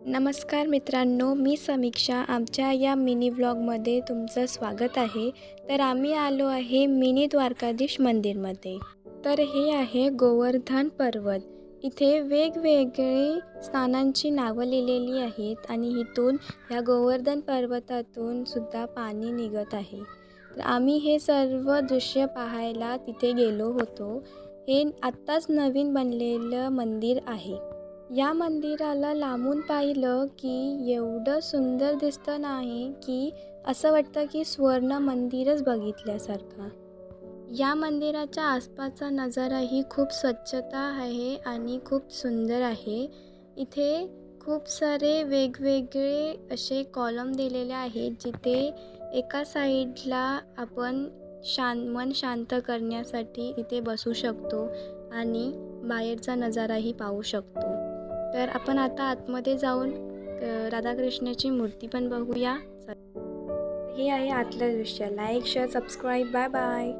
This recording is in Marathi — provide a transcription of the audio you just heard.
नमस्कार मित्रांनो, मी समीक्षा. आमच्या या मिनी व्लॉगमध्ये तुमचं स्वागत आहे. तर आम्ही आलो आहे मिनी द्वारकाधीश मंदिरमध्ये. तर हे आहे गोवर्धन पर्वत. इथे वेगवेगळे स्थानांची नावं लिहिलेली आहेत आणि इथून या गोवर्धन पर्वतातून सुद्धा पाणी निघत आहे. तर आम्ही हे सर्व दृश्य पाहायला तिथे गेलो होतो. हे आत्ताच नवीन बनलेलं मंदिर आहे. या मंदिराला लांबून पाहिलं की एवढं सुंदर दिसतं नाही की असं वाटतं की स्वर्ण मंदिरच बघितल्यासारखं. या मंदिराच्या आसपासचा नजाराही खूप स्वच्छता आहे आणि खूप सुंदर आहे. इथे खूप सारे वेगवेगळे असे कॉलम दिलेले आहेत जिथे एका साईडला आपण मन शांत करण्यासाठी इथे बसू शकतो आणि बाहेरचा नजाराही पाहू शकतो. तर आपण आता आतमध्ये जाऊन राधाकृष्णाची मूर्ती पण बघूया. हे आहे आतलं दृश्य. Like, share, subscribe. Bye bye.